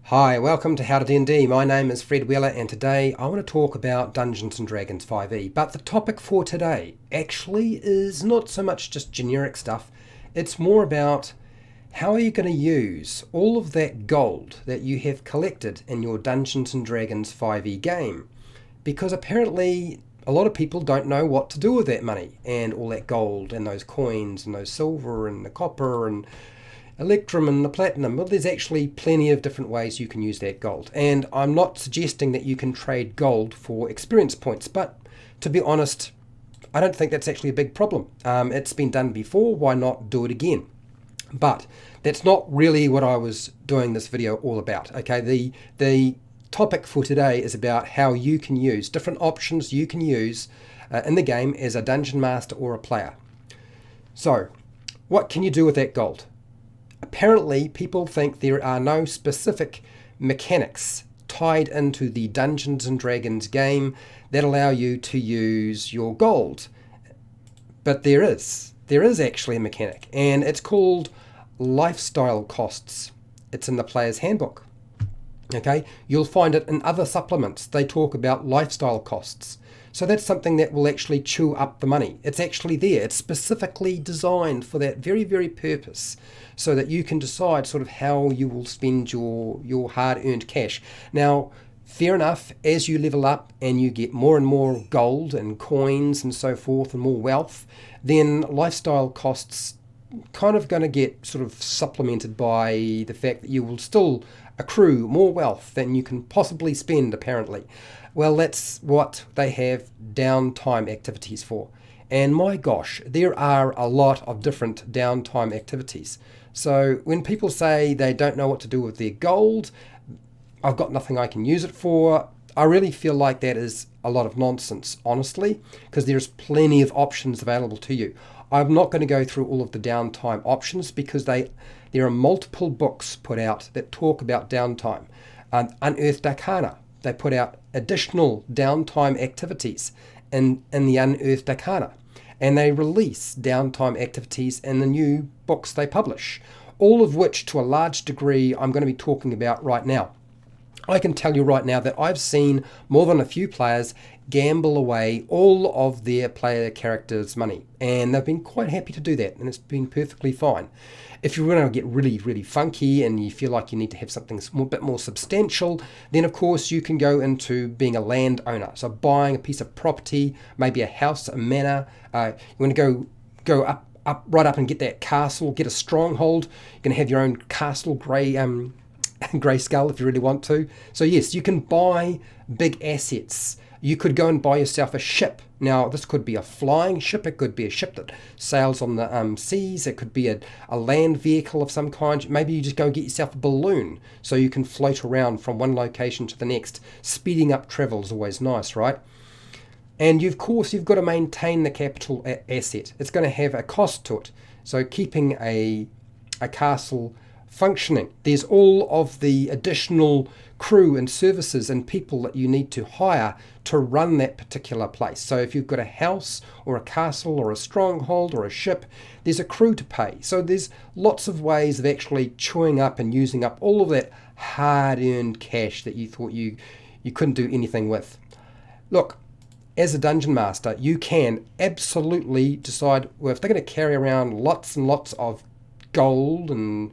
Hi, welcome to HowtoDandD. My name is Fred Wheeler and today I want to talk about Dungeons & Dragons 5e. But the topic for today actually is not so much just generic stuff. It's more about how are you going to use all of that gold that you have collected in your Dungeons & Dragons 5e game. Because apparently a lot of people don't know what to do with that money and all that gold and those coins and those silver and the copper and electrum and the platinum. Well, there's actually plenty of different ways you can use that gold. And I'm not suggesting that you can trade gold for experience points, but to be honest, I don't think that's actually a big problem. It's been done before, why not do it again? But that's not really what I was doing this video all about. Okay, the topic for today is about how you can use different options you can use in the game as a dungeon master or a player. So, what can you do with that gold? Apparently, people think there are no specific mechanics tied into the Dungeons & Dragons game that allow you to use your gold. But there is. There is actually a mechanic, and it's called lifestyle costs. It's in the player's handbook. Okay, you'll find it in other supplements. They talk about lifestyle costs. So that's something that will actually chew up the money. It's actually there. It's specifically designed for that very, very purpose so that you can decide sort of how you will spend your hard-earned cash. Now, fair enough, as you level up and you get more and more gold and coins and so forth and more wealth, then lifestyle costs kind of going to get sort of supplemented by the fact that you will still accrue more wealth than you can possibly spend, apparently. Well, that's what they have downtime activities for. And my gosh, there are a lot of different downtime activities. So when people say they don't know what to do with their gold, I've got nothing I can use it for, I really feel like that is a lot of nonsense, honestly, because there's plenty of options available to you. I'm not going to go through all of the downtime options because there are multiple books put out that talk about downtime. Unearthed Arcana, they put out additional downtime activities in the Unearthed Arcana. And they release downtime activities in the new books they publish. All of which, to a large degree, I'm going to be talking about right now. I can tell you right now that I've seen more than a few players gamble away all of their player characters' money. And they've been quite happy to do that, and it's been perfectly fine. If you want to get really, really funky and you feel like you need to have something a bit more substantial, then of course you can go into being a landowner. So buying a piece of property, maybe a house, a manor. You want to go up, right up and get that castle, get a stronghold. You're going to have your own castle grey skull if you really want to. So yes, you can buy big assets. You could go and buy yourself a ship. Now, this could be a flying ship. It could be a ship that sails on the seas. It could be a land vehicle of some kind. Maybe you just go and get yourself a balloon so you can float around from one location to the next. Speeding up travel is always nice, right? And of course, you've got to maintain the capital asset. It's going to have a cost to it. So keeping a castle functioning. There's all of the additional crew and services and people that you need to hire to run that particular place. So if you've got a house or a castle or a stronghold or a ship, there's a crew to pay. So there's lots of ways of actually chewing up and using up all of that hard-earned cash that you thought you couldn't do anything with. Look, as a dungeon master, you can absolutely decide, well, if they're going to carry around lots and lots of gold and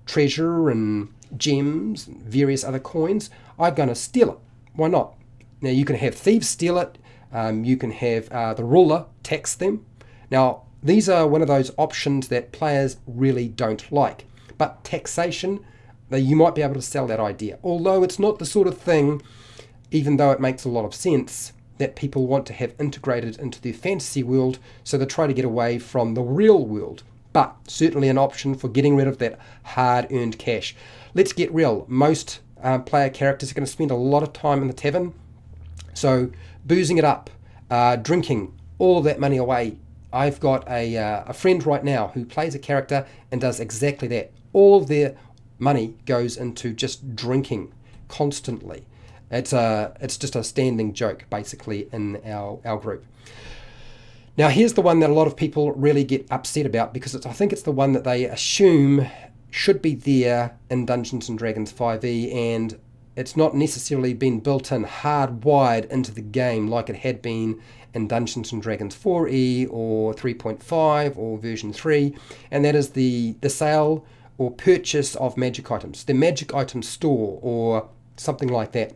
treasure and gems and various other coins, I'm going to steal it. Why not? Now, you can have thieves steal it. You can have the ruler tax them. Now, these are one of those options that players really don't like. But taxation, you might be able to sell that idea. Although it's not the sort of thing, even though it makes a lot of sense, that people want to have integrated into their fantasy world, so they try to get away from the real world. But certainly an option for getting rid of that hard-earned cash. Let's get real. Most player characters are going to spend a lot of time in the tavern. So boozing it up, drinking, all of that money away. I've got a friend right now who plays a character and does exactly that. All of their money goes into just drinking constantly. It's just a standing joke, basically, in our group. Now, here's the one that a lot of people really get upset about because I think it's the one that they assume should be there in Dungeons and Dragons 5e, and it's not necessarily been built in hardwired into the game like it had been in Dungeons and Dragons 4e or 3.5 or version 3, and that is the sale or purchase of magic items, the magic item store or something like that.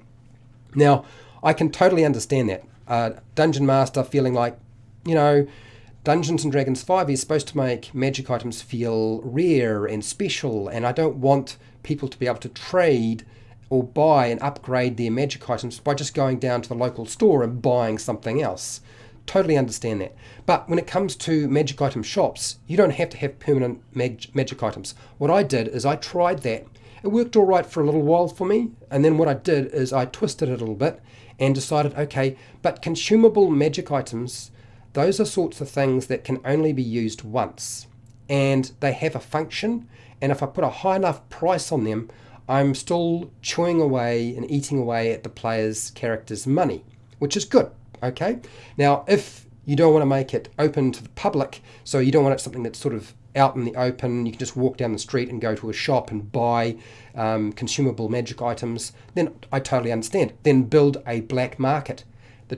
Now, I can totally understand that. Dungeon Master feeling like, Dungeons and Dragons 5 is supposed to make magic items feel rare and special, and I don't want people to be able to trade or buy and upgrade their magic items by just going down to the local store and buying something else. Totally understand that. But when it comes to magic item shops, you don't have to have permanent magic items. What I did is I tried that. It worked all right for a little while for me, and then what I did is I twisted it a little bit and decided, okay, but consumable magic items, those are sorts of things that can only be used once, and they have a function, and if I put a high enough price on them, I'm still chewing away and eating away at the player's character's money, which is good, okay? Now, if you don't want to make it open to the public, so you don't want it something that's sort of out in the open, you can just walk down the street and go to a shop and buy consumable magic items, then I totally understand. Then build a black market. The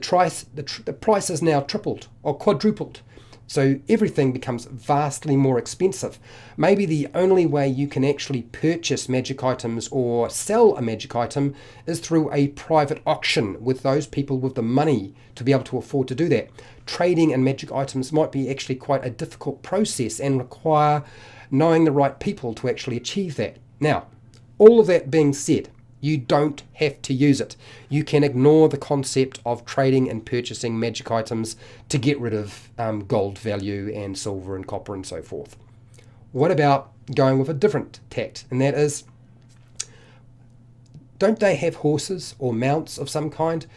price is now tripled or quadrupled. So everything becomes vastly more expensive. Maybe the only way you can actually purchase magic items or sell a magic item is through a private auction with those people with the money to be able to afford to do that. Trading in magic items might be actually quite a difficult process and require knowing the right people to actually achieve that. Now, all of that being said, you don't have to use it. You can ignore the concept of trading and purchasing magic items to get rid of gold value and silver and copper and so forth. What about going with a different tact? And that is, don't they have horses or mounts of some kind?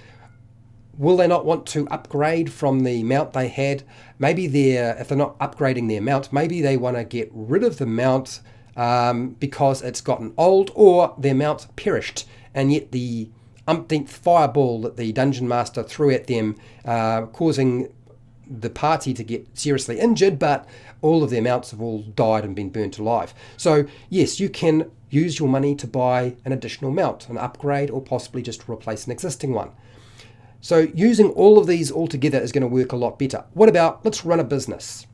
Will they not want to upgrade from the mount they had? Maybe if they're not upgrading their mount, maybe they want to get rid of the mount because it's gotten old or their mount perished, and yet the umpteenth fireball that the dungeon master threw at them causing the party to get seriously injured, but all of their mounts have all died and been burnt alive. So yes, you can use your money to buy an additional mount, an upgrade, or possibly just replace an existing one. So using all of these all together is going to work a lot better. What about, let's run a business.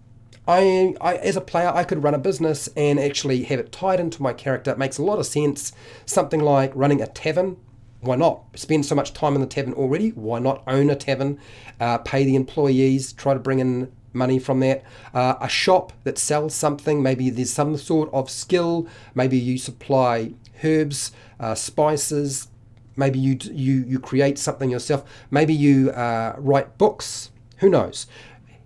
I, as a player, I could run a business and actually have it tied into my character. It makes a lot of sense. Something like running a tavern. Why not? Spend so much time in the tavern already. Why not own a tavern? Pay the employees. Try to bring in money from that. A shop that sells something. Maybe there's some sort of skill. Maybe you supply herbs, spices. Maybe you create something yourself. Maybe you write books. Who knows?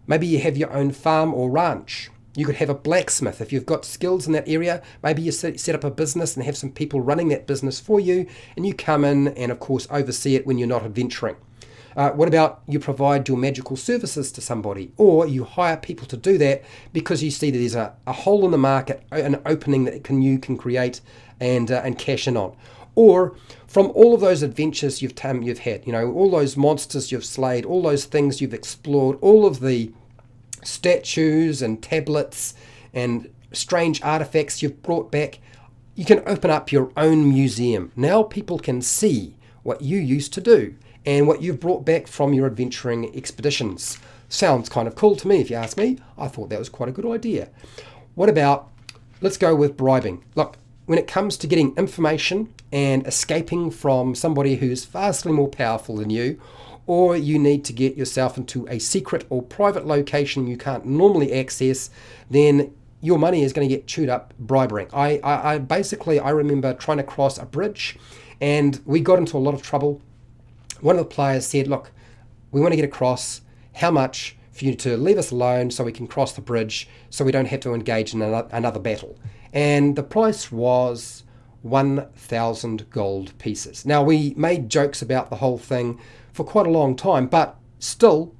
Maybe you have your own farm or ranch. You could have a blacksmith. If you've got skills in that area, maybe you set up a business and have some people running that business for you, and you come in and, of course, oversee it when you're not adventuring. What about you provide your magical services to somebody, or you hire people to do that because you see that there's a hole in the market, an opening that you can create and cash in on. Or from all of those adventures you've had, all those monsters you've slayed, all those things you've explored, all of the statues and tablets and strange artifacts you've brought back, you can open up your own museum. Now people can see what you used to do and what you've brought back from your adventuring expeditions. Sounds kind of cool to me, if you ask me. I thought that was quite a good idea. What about, let's go with bribing. Look, when it comes to getting information and escaping from somebody who's vastly more powerful than you, or you need to get yourself into a secret or private location you can't normally access, then your money is going to get chewed up bribing. I remember trying to cross a bridge and we got into a lot of trouble. One of the players said, look, we want to get across. How much for you to leave us alone so we can cross the bridge so we don't have to engage in another battle? And the price was 1,000 gold pieces. Now, we made jokes about the whole thing for quite a long time, but still,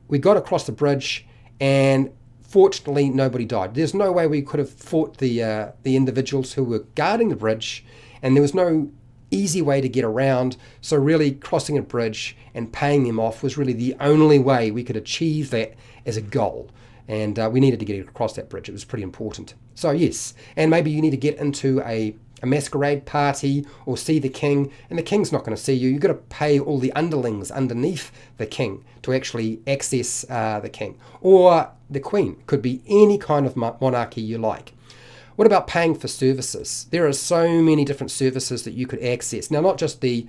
we got across the bridge and fortunately nobody died. There's no way we could have fought the individuals who were guarding the bridge, and there was no easy way to get around, so really crossing a bridge and paying them off was really the only way we could achieve that as a goal. And we needed to get across that bridge. It was pretty important. So yes, and maybe you need to get into a masquerade party or see the king, and the king's not going to see you. You've got to pay all the underlings underneath the king to actually access the king. Or the queen. Could be any kind of monarchy you like. What about paying for services? There are so many different services that you could access. Now, not just the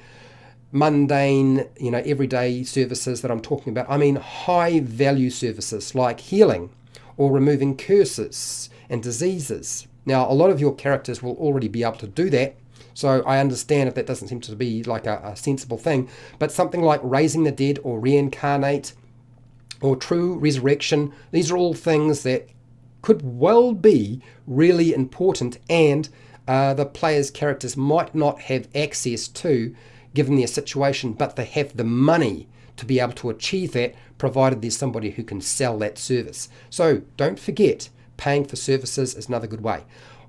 mundane, everyday services that I'm talking about. I mean high value services like healing or removing curses and diseases. Now, a lot of your characters will already be able to do that, so I understand if that doesn't seem to be like a sensible thing, but something like raising the dead or reincarnate or true resurrection, these are all things that could well be really important, and the players' characters might not have access to given their situation, but they have the money to be able to achieve that, provided there's somebody who can sell that service. So don't forget, paying for services is another good way.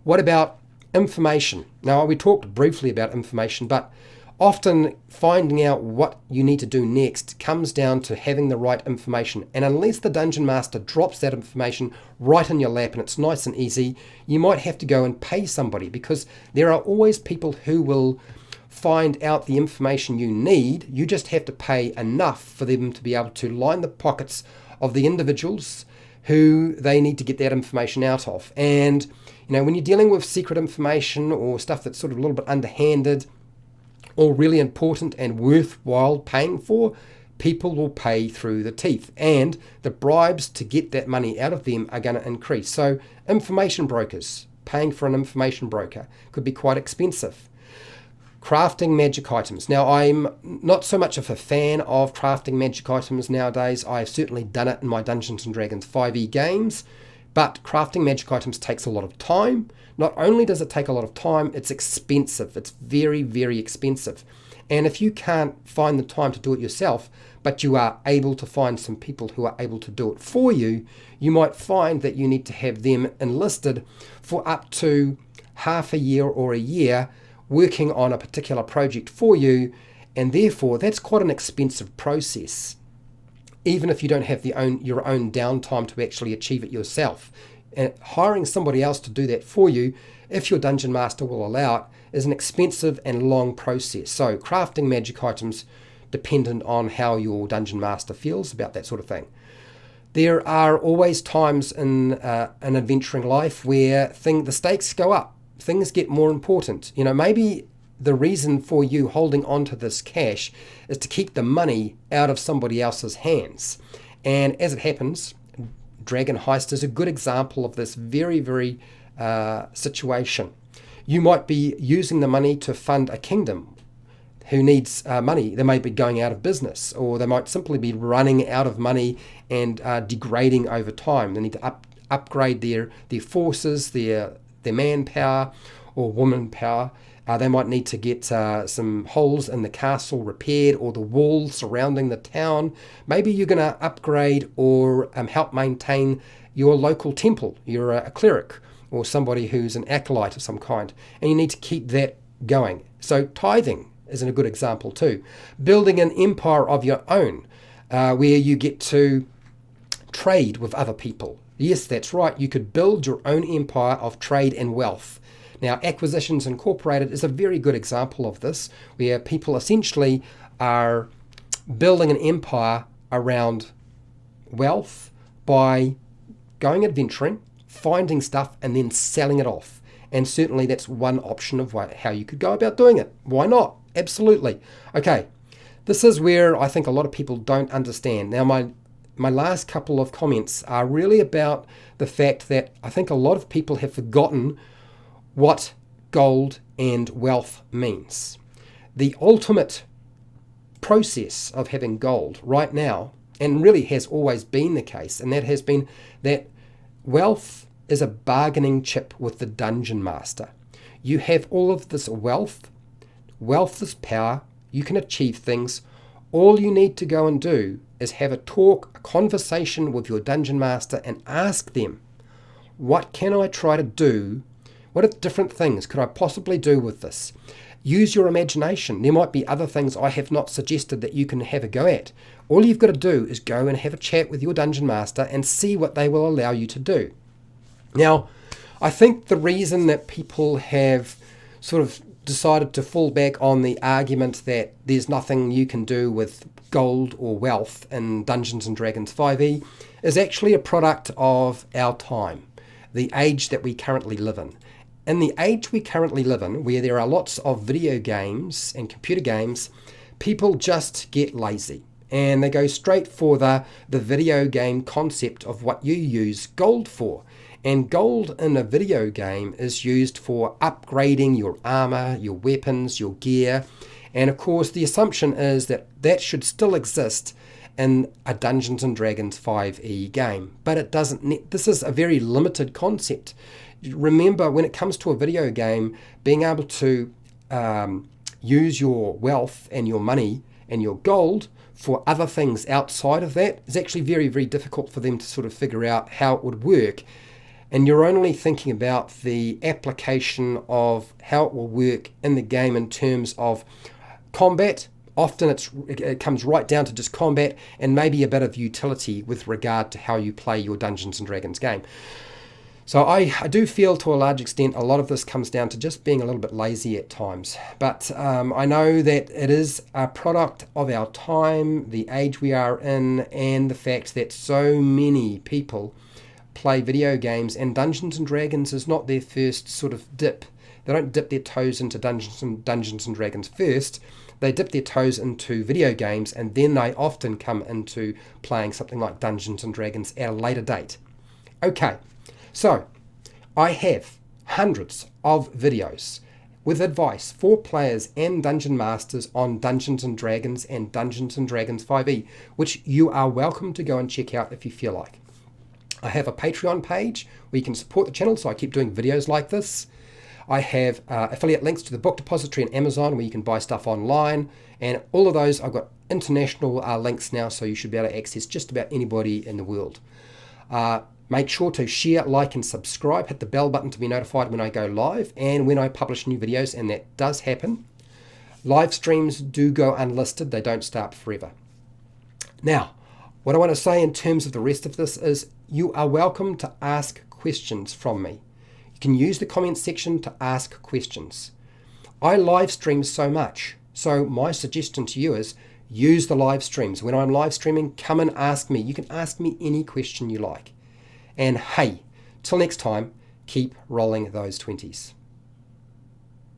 What about information? Now, we talked briefly about information, but often finding out what you need to do next comes down to having the right information. And unless the Dungeon Master drops that information right in your lap and it's nice and easy, you might have to go and pay somebody, because there are always people who will find out the information you need. You just have to pay enough for them to be able to line the pockets of the individuals who they need to get that information out of. And when you're dealing with secret information or stuff that's sort of a little bit underhanded or really important and worthwhile paying for, people will pay through the teeth, and the bribes to get that money out of them are going to increase. So information brokers, paying for an information broker could be quite expensive. Crafting magic items. Now, I'm not so much of a fan of crafting magic items nowadays. I've certainly done it in my Dungeons & Dragons 5e games, but crafting magic items takes a lot of time. Not only does it take a lot of time, it's expensive. It's very, very expensive. And if you can't find the time to do it yourself, but you are able to find some people who are able to do it for you, you might find that you need to have them enlisted for up to half a year or a year working on a particular project for you, and therefore that's quite an expensive process, even if you don't have your own downtime to actually achieve it yourself. And hiring somebody else to do that for you, if your Dungeon Master will allow it, is an expensive and long process. So crafting magic items, dependent on how your Dungeon Master feels about that sort of thing. There are always times in an adventuring life where the stakes go up. Things get more important. Maybe the reason for you holding on to this cash is to keep the money out of somebody else's hands. And as it happens, Dragon Heist is a good example of this very, very situation. You might be using the money to fund a kingdom who needs money. They may be going out of business, or they might simply be running out of money and degrading over time. They need to upgrade their forces, their manpower or woman power. They might need to get some holes in the castle repaired, or the walls surrounding the town. Maybe you're going to upgrade or help maintain your local temple. You're a cleric or somebody who's an acolyte of some kind, and you need to keep that going. So tithing is a good example too. Building an empire of your own, where you get to trade with other people. Yes, that's right. You could build your own empire of trade and wealth. Now, Acquisitions Incorporated is a very good example of this, where people essentially are building an empire around wealth by going adventuring, finding stuff, and then selling it off. And certainly that's one option of how you could go about doing it. Why not? Absolutely. Okay, this is where I think a lot of people don't understand. Now, my last couple of comments are really about the fact that I think a lot of people have forgotten what gold and wealth means. The ultimate process of having gold right now, and really has always been the case, and that has been that wealth is a bargaining chip with the Dungeon Master. You have all of this wealth. Wealth is power. You can achieve things. All you need to go and do is have a conversation with your Dungeon Master and ask them, what can I try to do? What different things could I possibly do with this? Use your imagination. There might be other things I have not suggested that you can have a go at. All you've got to do is go and have a chat with your Dungeon Master and see what they will allow you to do. Now, I think the reason that people have sort of decided to fall back on the argument that there's nothing you can do with gold or wealth in Dungeons and Dragons 5e is actually a product of our time, the age that we currently live in. In the age we currently live in, where there are lots of video games and computer games, people just get lazy and they go straight for the video game concept of what you use gold for. And gold in a video game is used for upgrading your armor, your weapons, your gear. And of course, the assumption is that that should still exist in a Dungeons and Dragons 5e game. But it doesn't. This is a very limited concept. Remember, when it comes to a video game, being able to use your wealth and your money and your gold for other things outside of that is actually very, very difficult for them to sort of figure out how it would work. And you're only thinking about the application of how it will work in the game in terms of combat. Often it comes right down to just combat and maybe a bit of utility with regard to how you play your Dungeons and Dragons game. So I do feel to a large extent a lot of this comes down to just being a little bit lazy at times. But I know that it is a product of our time, the age we are in, and the fact that so many people play video games, and Dungeons and Dragons is not their first sort of dip. They don't dip their toes into Dungeons and Dragons first. They dip their toes into video games, and then they often come into playing something like Dungeons and Dragons at a later date. Okay, so I have hundreds of videos with advice for players and dungeon masters on Dungeons and Dragons and Dungeons and Dragons 5e, which you are welcome to go and check out if you feel like. I have a Patreon page where you can support the channel, so I keep doing videos like this. I have affiliate links to the book depository and Amazon where you can buy stuff online. And all of those, I've got international links now, so you should be able to access just about anybody in the world. Make sure to share, like, and subscribe. Hit the bell button to be notified when I go live and when I publish new videos, and that does happen. Live streams do go unlisted. They don't stay up forever. Now, what I want to say in terms of the rest of this is you are welcome to ask questions from me. You can use the comments section to ask questions. I live stream so much, so my suggestion to you is use the live streams. When I'm live streaming, come and ask me. You can ask me any question you like. And hey, till next time, keep rolling those 20s.